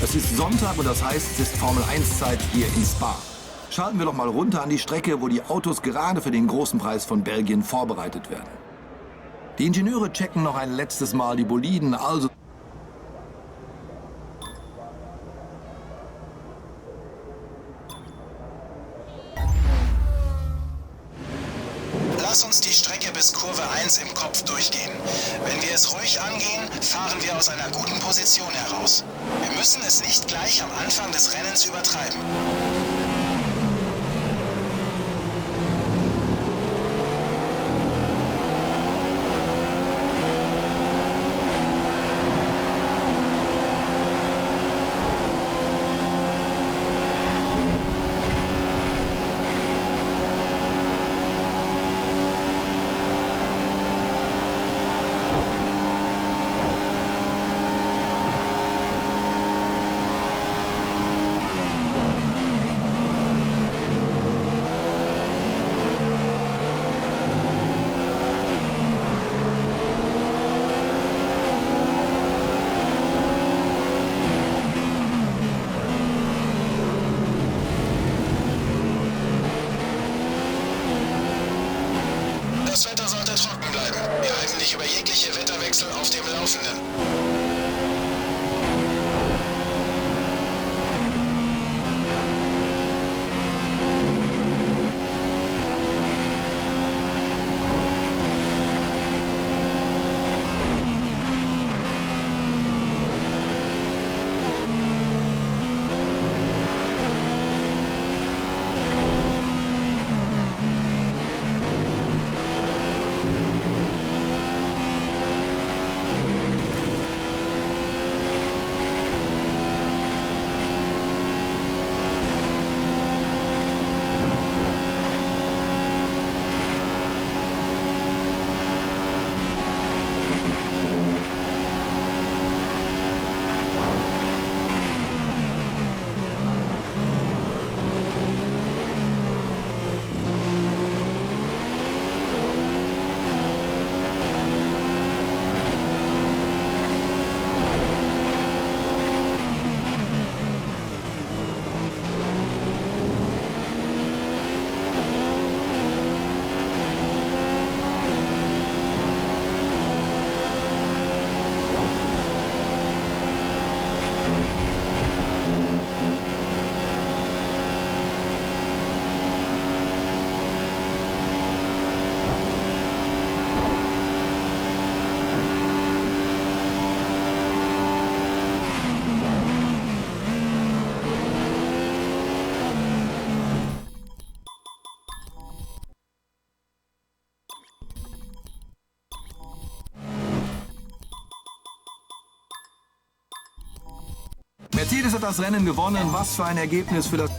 Es ist Sonntag und das heißt, es ist Formel-1-Zeit hier in Spa. Schalten wir doch mal runter an die Strecke, wo die Autos gerade für den großen Preis von Belgien vorbereitet werden. Die Ingenieure checken noch ein letztes Mal die Boliden, also... Lass uns die Strecke bis Kurve 1 im Kopf durchgehen. Wenn wir es ruhig angehen, fahren wir aus einer guten Position heraus. Wir müssen es nicht gleich am Anfang des Rennens übertreiben. Das Wetter sollte trocken bleiben. Wir halten dich über jegliche Wetterwechsel auf dem Laufenden. Mercedes hat das Rennen gewonnen. Was für ein Ergebnis für das...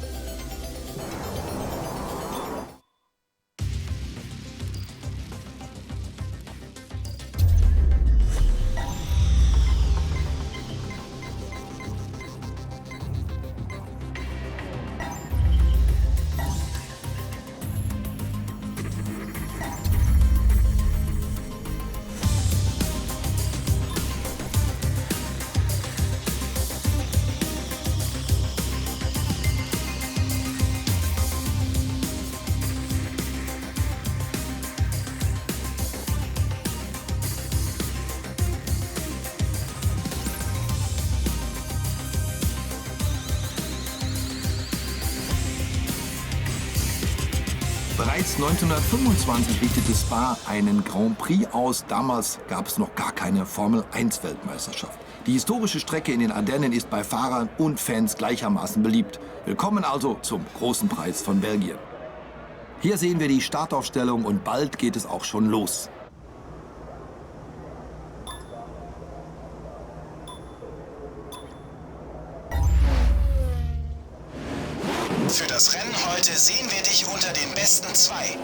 Bereits 1925 richtete Spa einen Grand Prix aus. Damals gab es noch gar keine Formel-1-Weltmeisterschaft. Die historische Strecke in den Ardennen ist bei Fahrern und Fans gleichermaßen beliebt. Willkommen also zum großen Preis von Belgien. Hier sehen wir die Startaufstellung und bald geht es auch schon los. Für das Rennen heute sehen wir dich unter den besten zwei.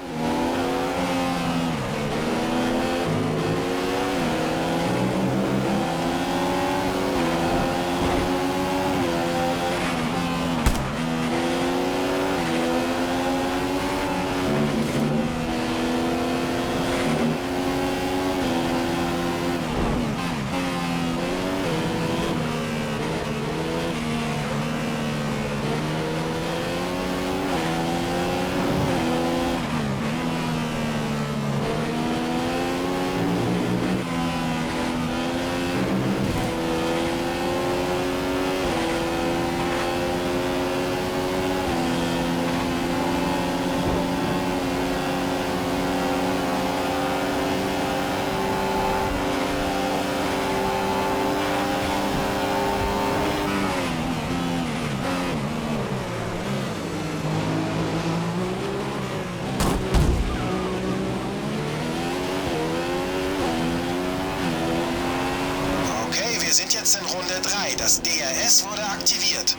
fertig. Okay, wir sind jetzt in Runde 3. Das DRS wurde aktiviert.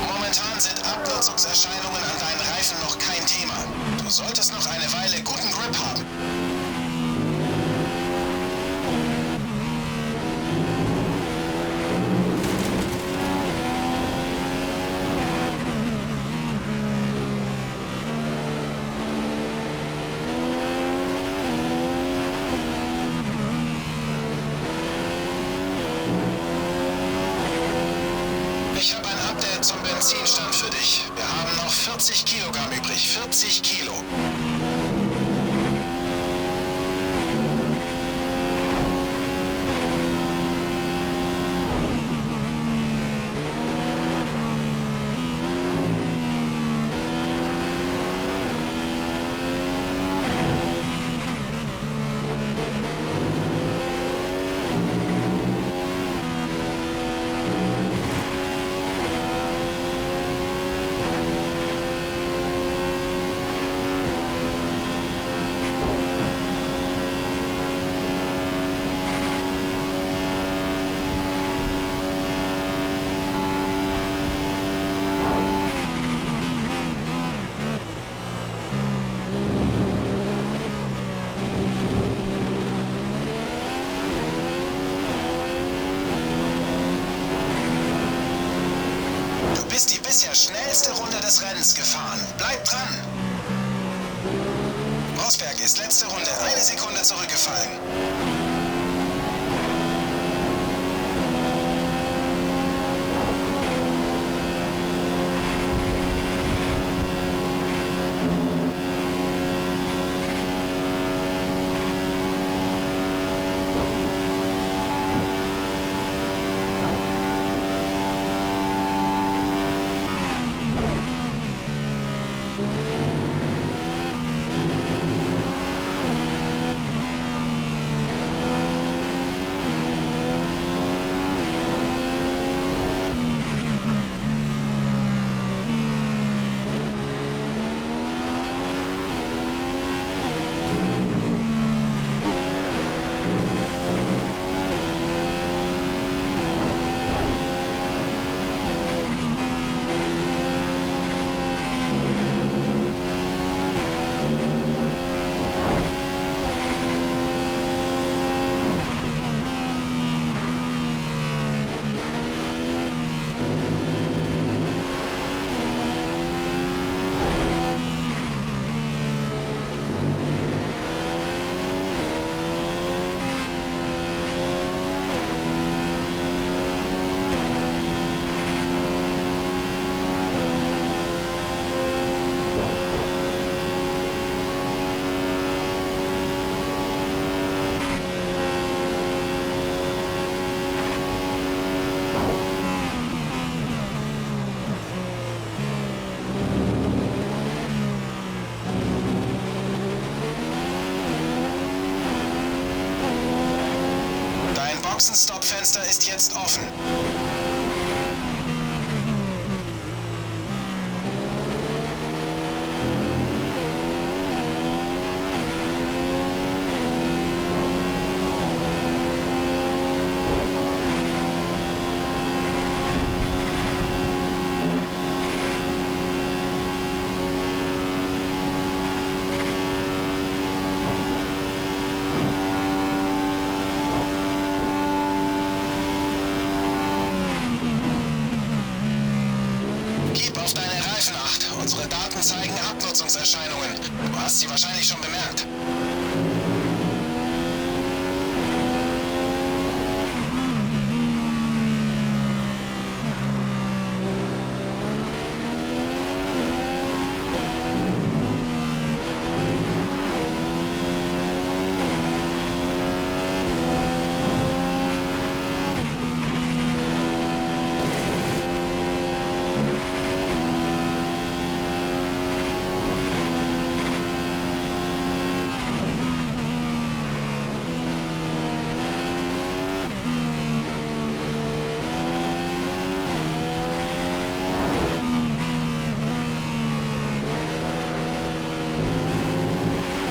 Momentan sind Abnutzungserscheinungen an deinen Reifen noch kein Thema. Du solltest noch eine Weile guten Grip haben. Ich habe ein Update zum Benzinstand für dich. Wir haben noch 40 Kilogramm übrig. 40 Kilo. Du bist die bisher schnellste Runde des Rennens gefahren. Bleib dran. Rosberg ist letzte Runde 1 Sekunde zurückgefallen. Boxenstopp-Fenster ist jetzt offen. Gib auf deine Reifen acht. Unsere Daten zeigen Abnutzungserscheinungen. Du hast sie wahrscheinlich schon bemerkt.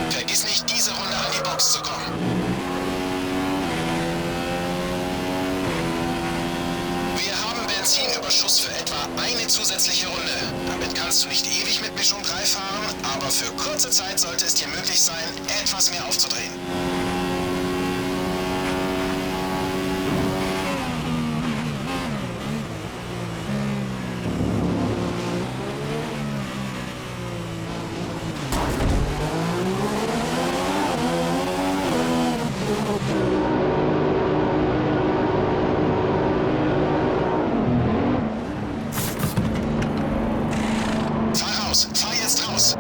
Vergiss nicht, diese Runde an die Box zu kommen. Wir haben Benzinüberschuss für etwa eine zusätzliche Runde. Damit kannst du nicht ewig mit Mischung 3 fahren, aber für kurze Zeit sollte es dir möglich sein, etwas mehr aufzudrehen. Fahr raus! Fahr jetzt raus!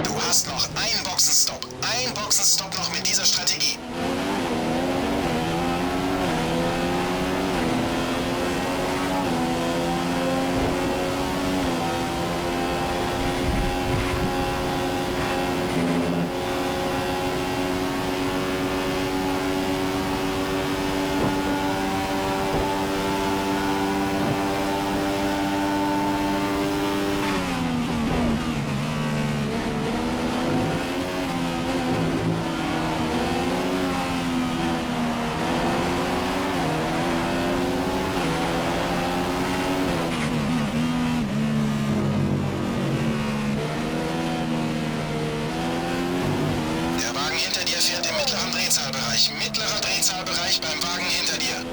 Du hast noch einen Boxenstopp. Ein Boxenstopp noch mit dieser Strategie. Der Wagen hinter dir fährt im mittleren Drehzahlbereich. Mittlerer Drehzahlbereich beim Wagen hinter dir.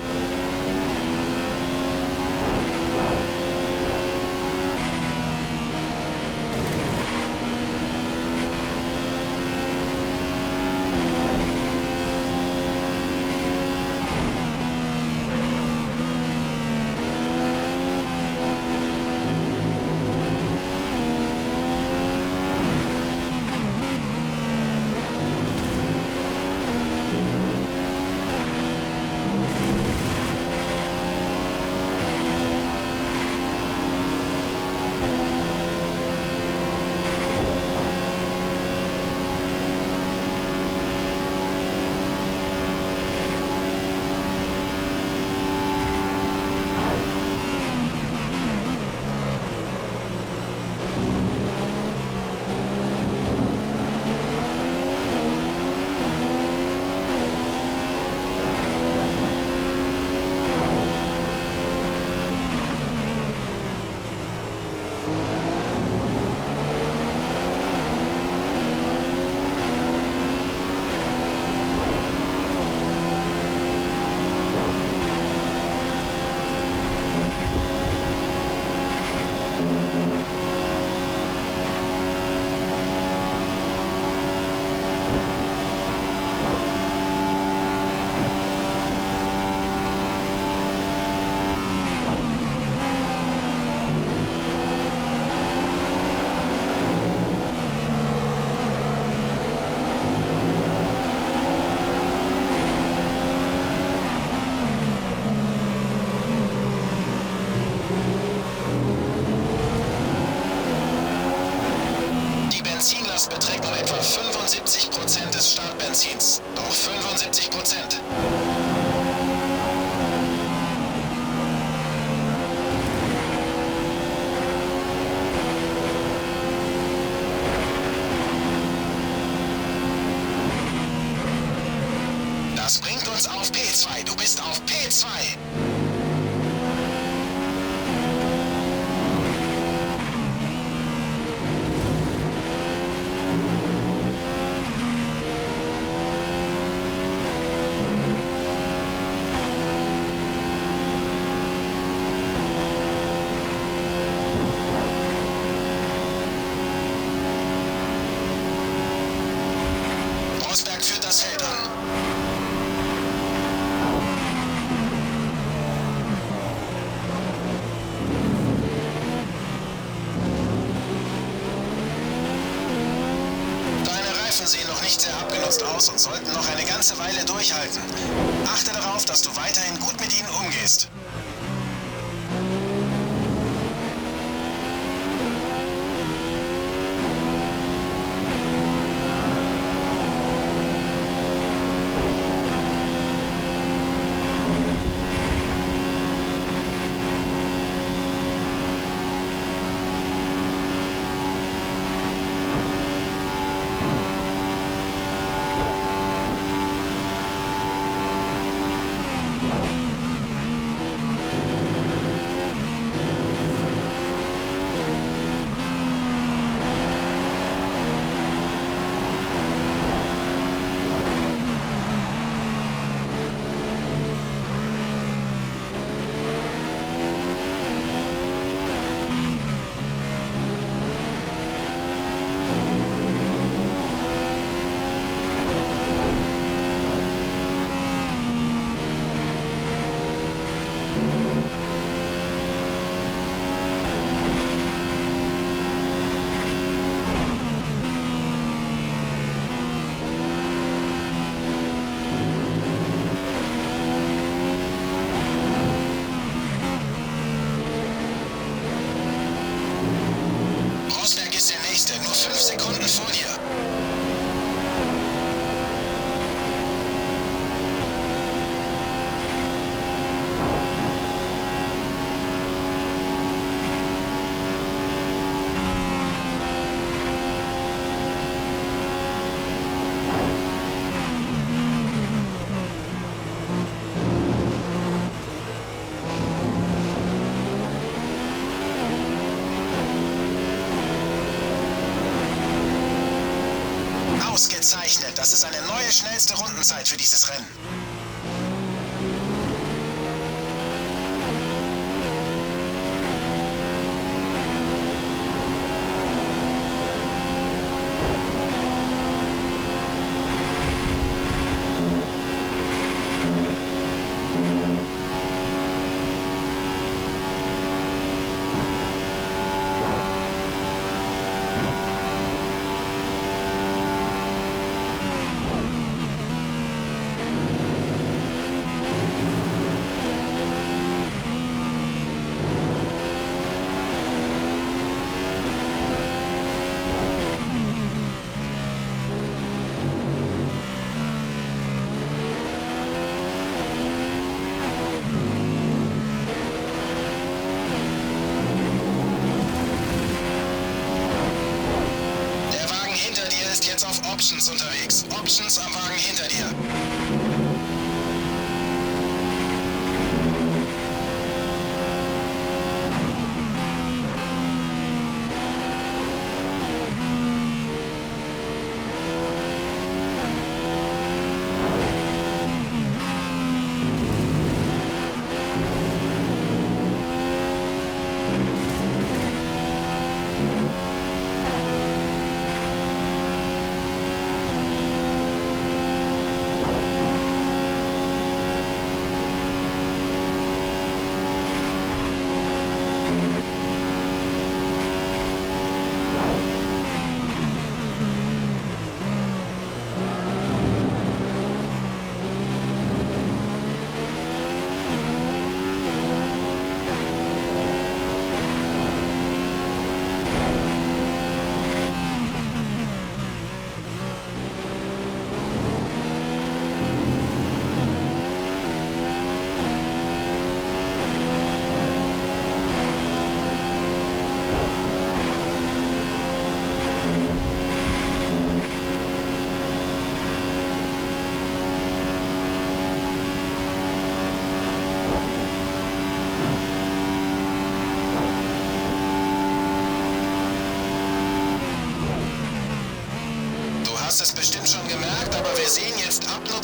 des Startbenzins. Noch 75%. Das bringt uns auf P2. Du bist auf P2. Rosberg führt das Feld an. Deine Reifen sehen noch nicht sehr abgenutzt aus und sollten noch eine ganze Weile durchhalten. Achte darauf, dass du weiterhin gut mit ihnen umgehst. Rosberg ist der Nächste, nur 5 Sekunden vor dir. Ausgezeichnet. Das ist eine neue schnellste Rundenzeit für dieses Rennen. Options unterwegs. Options am Wagen hinter dir.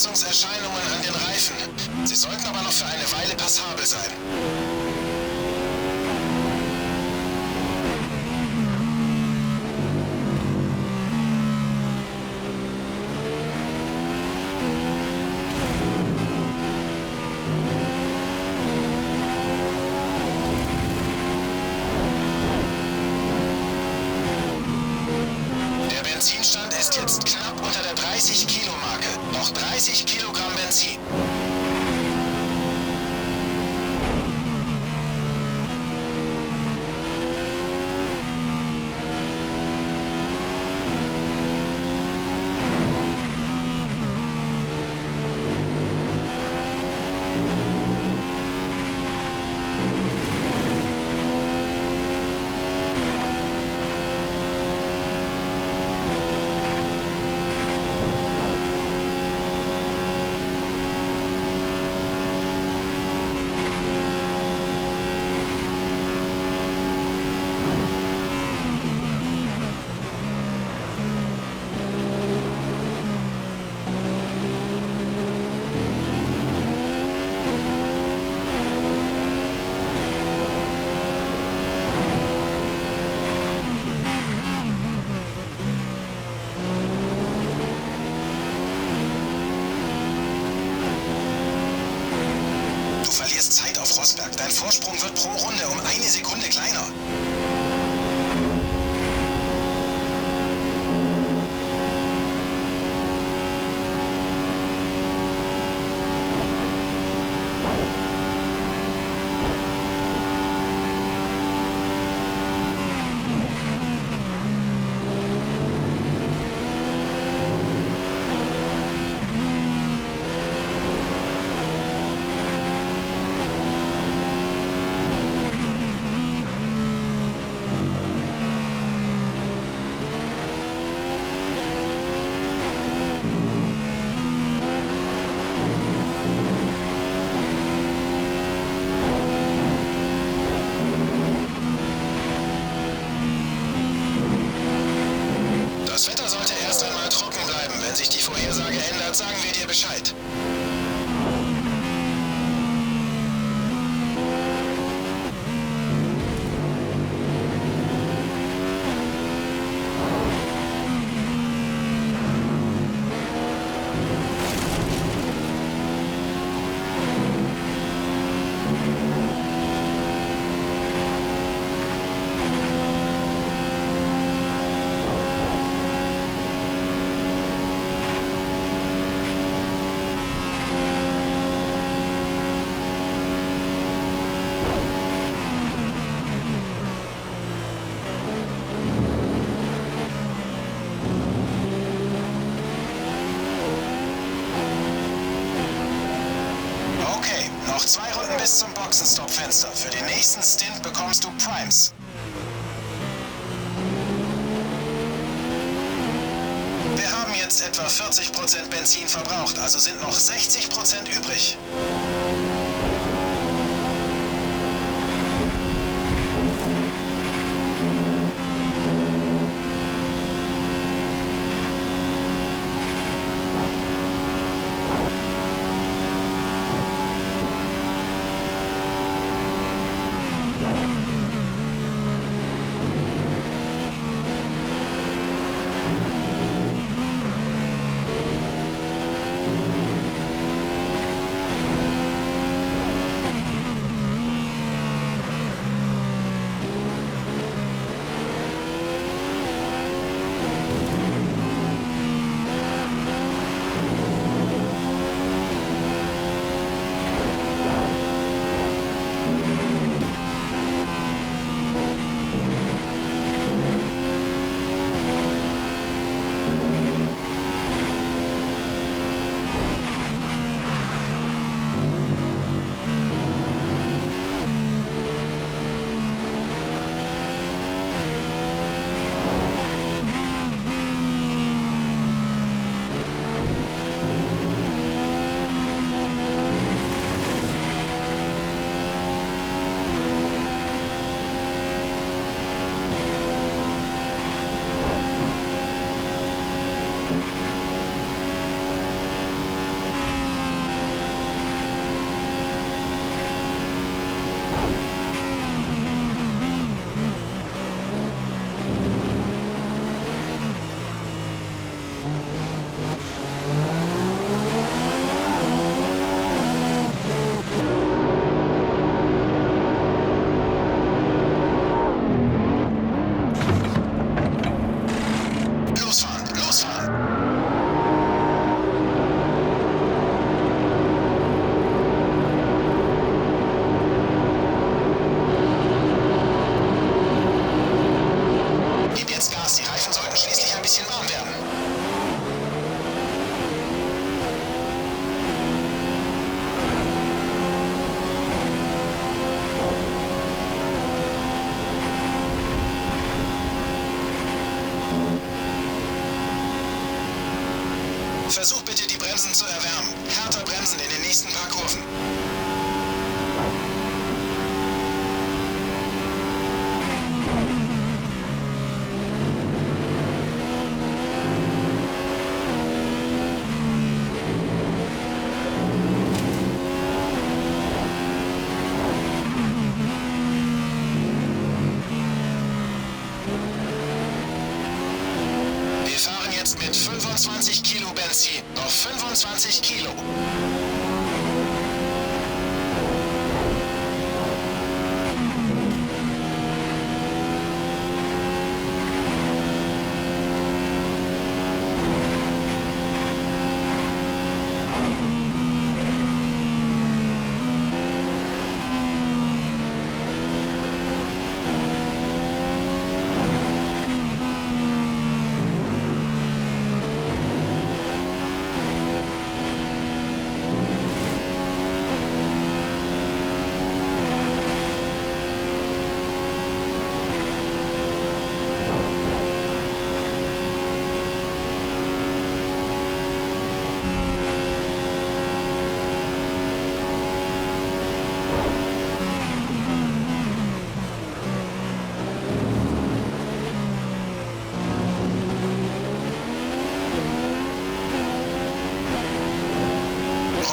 Verschmutzungserscheinungen an den Reifen. Sie sollten aber noch für eine Weile passabel sein. Der Benzinstand ist jetzt knapp unter der 30-Kilo-Marke. Noch 30 Kilogramm Benzin. Du verlierst Zeit auf Rosberg. Dein Vorsprung wird pro Runde um 1 Sekunde kleiner. Das Wetter sollte erst einmal trocken bleiben. Wenn sich die Vorhersage ändert, sagen wir dir Bescheid. Okay, noch 2 Runden bis zum Boxenstopp-Fenster. Für den nächsten Stint bekommst du Primes. Wir haben jetzt etwa 40% Benzin verbraucht, also sind noch 60% übrig. Versuch bitte, die Bremsen zu erwärmen. Härter bremsen in den nächsten paar Kurven. Wir fahren jetzt mit 25 Kilo Benzin. Noch 25 Kilo.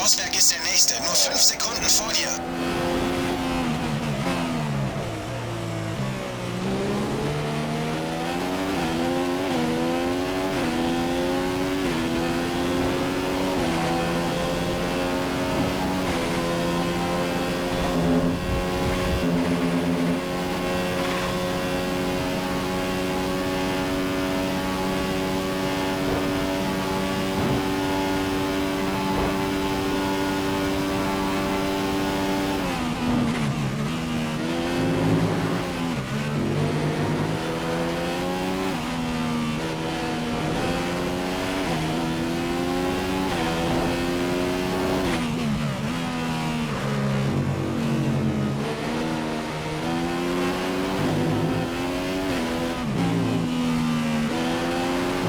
Rosberg ist der Nächste, nur 5 Sekunden vor dir.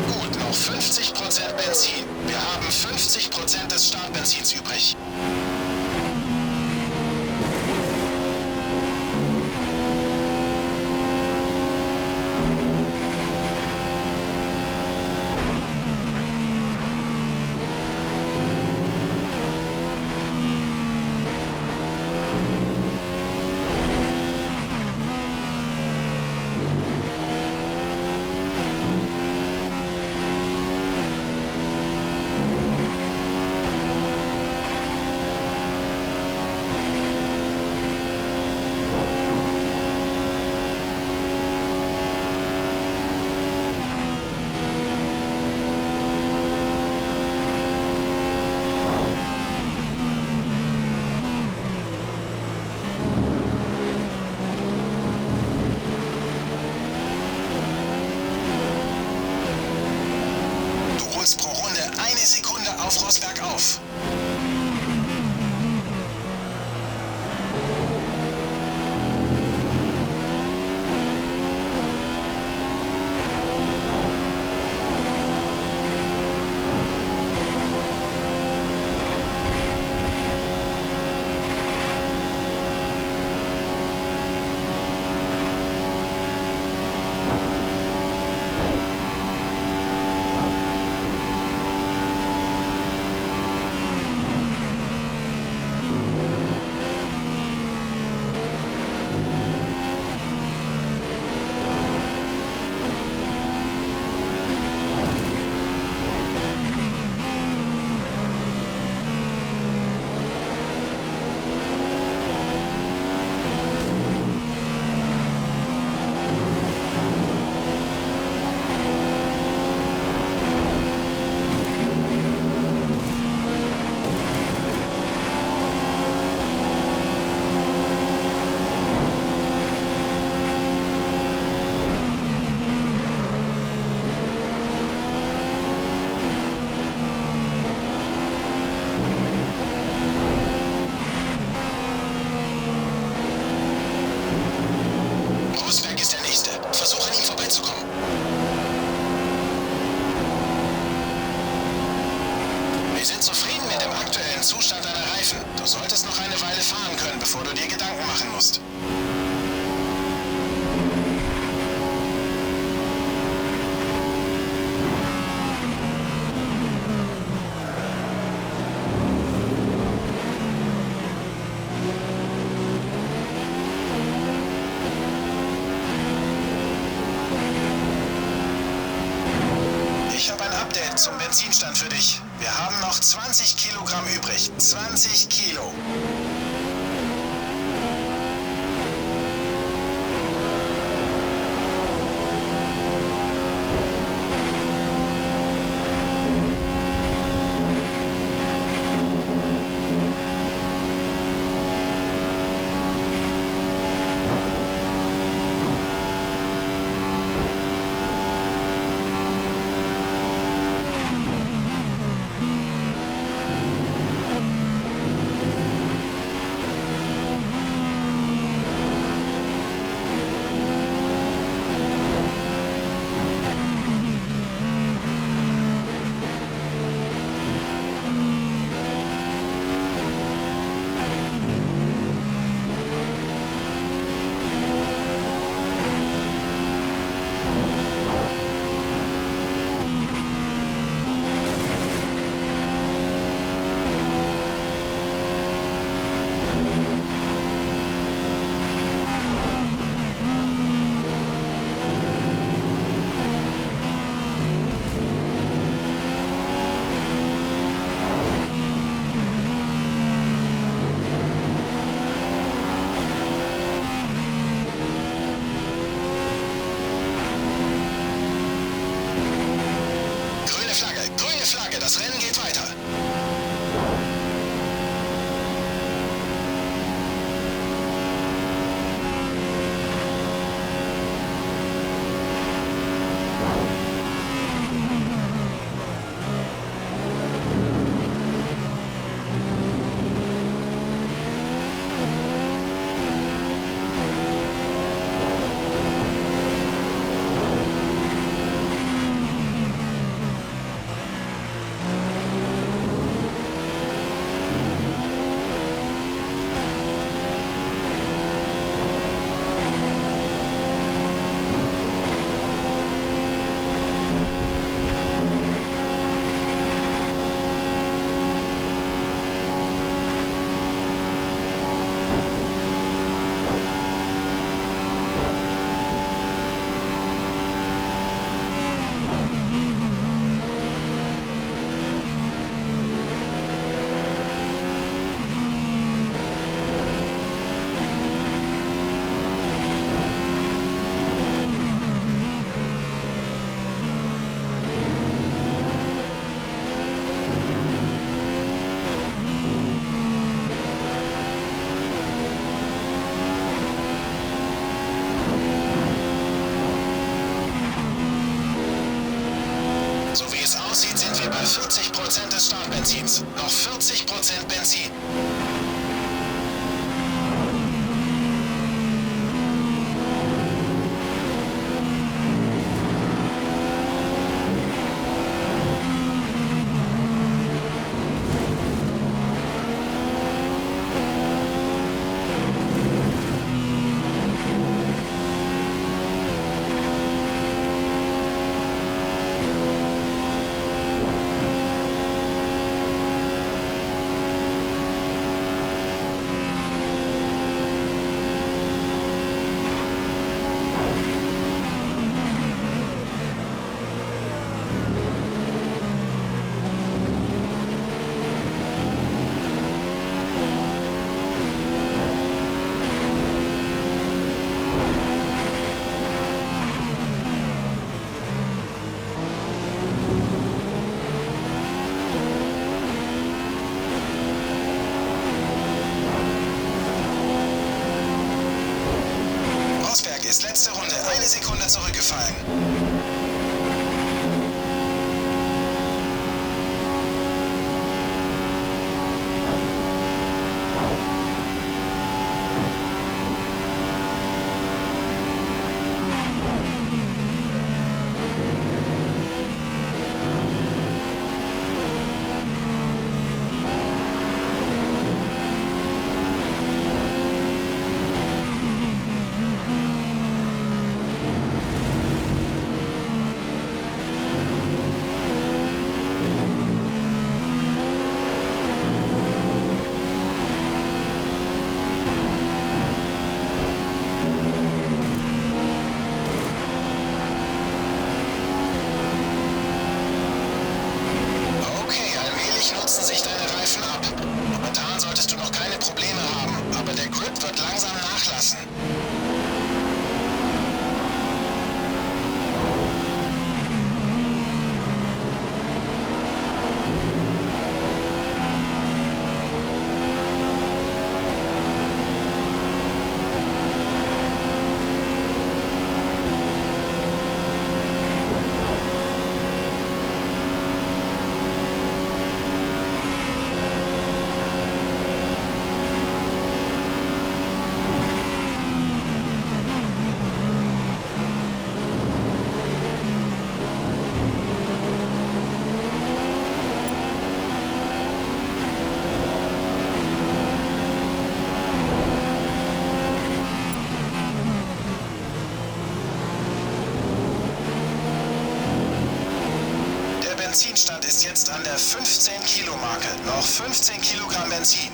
Gut, noch 50% Benzin. Wir haben 50% des Startbenzins übrig. Du holst pro Runde 1 Sekunde auf Rosberg auf. 20 Kilogramm übrig. 20 Kilo. Grüne Flagge, das Rennen geht weiter. So wie es aussieht, sind wir bei 40% des Startbenzins. Noch 40% Benzin. Ist letzte Runde 1 Sekunde zurückgefallen. Benzinstand ist jetzt an der 15-Kilo-Marke. Noch 15 Kilogramm Benzin.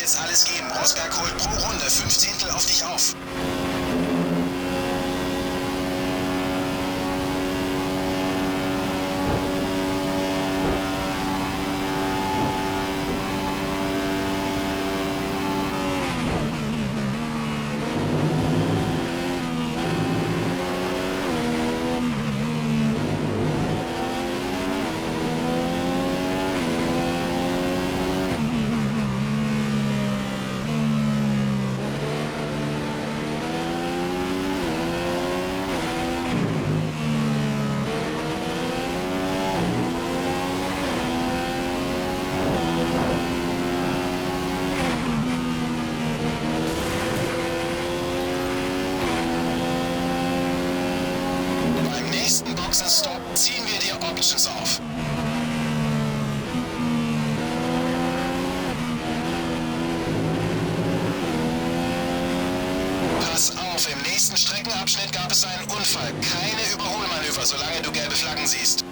Jetzt alles geben. Rosberg holt pro Runde 5 auf dich auf. Boxenstopp ziehen wir dir Options auf. Pass auf, im nächsten Streckenabschnitt gab es einen Unfall. Keine Überholmanöver, solange du gelbe Flaggen siehst.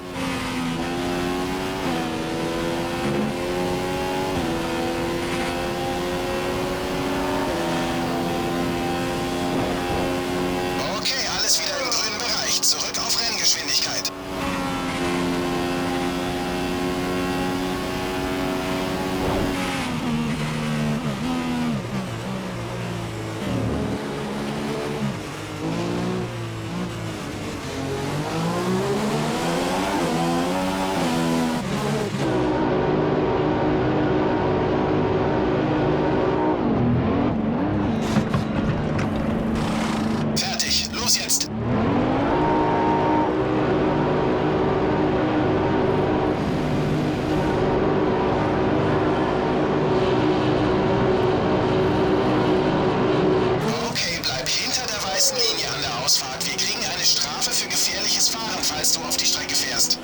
Okay, alles wieder im grünen Bereich. Zurück auf Renngeschwindigkeit. Fertig, los jetzt! Okay, bleib hinter der weißen Linie an der Ausfahrt. Wir kriegen eine Strafe für gefährliches Fahren, falls du auf die Strecke fährst.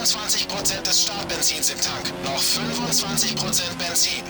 25% des Startbenzins im Tank. Noch 25% Benzin.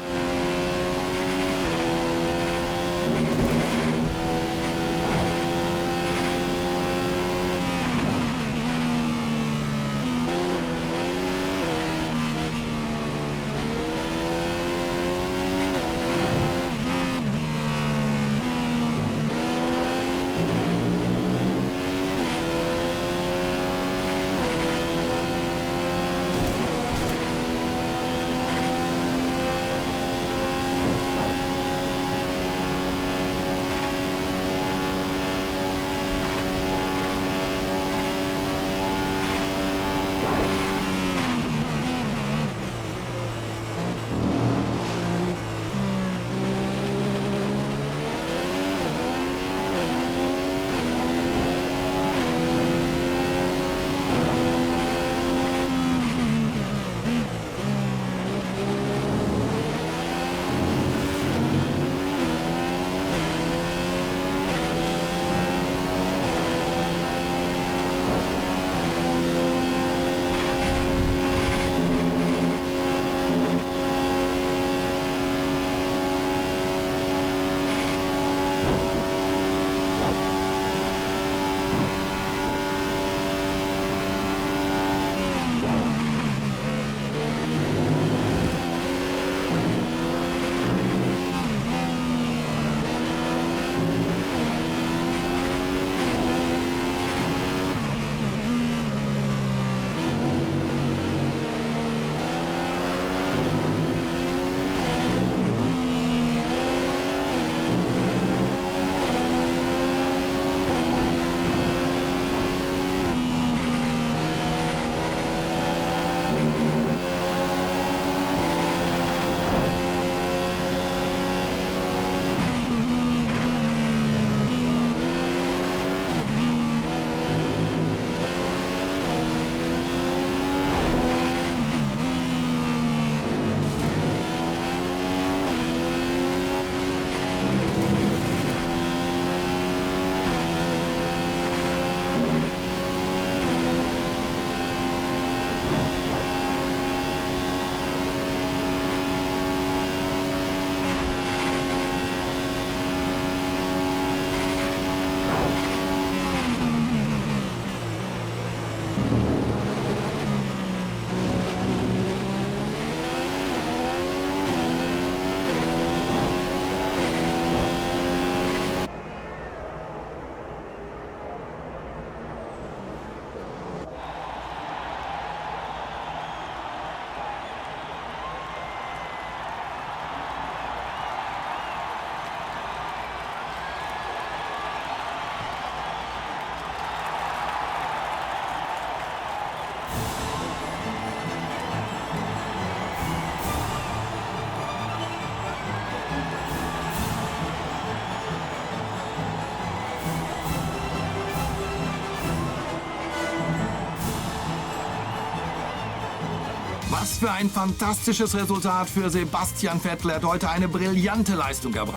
Was für ein fantastisches Resultat für Sebastian Vettel. Er hat heute eine brillante Leistung erbracht.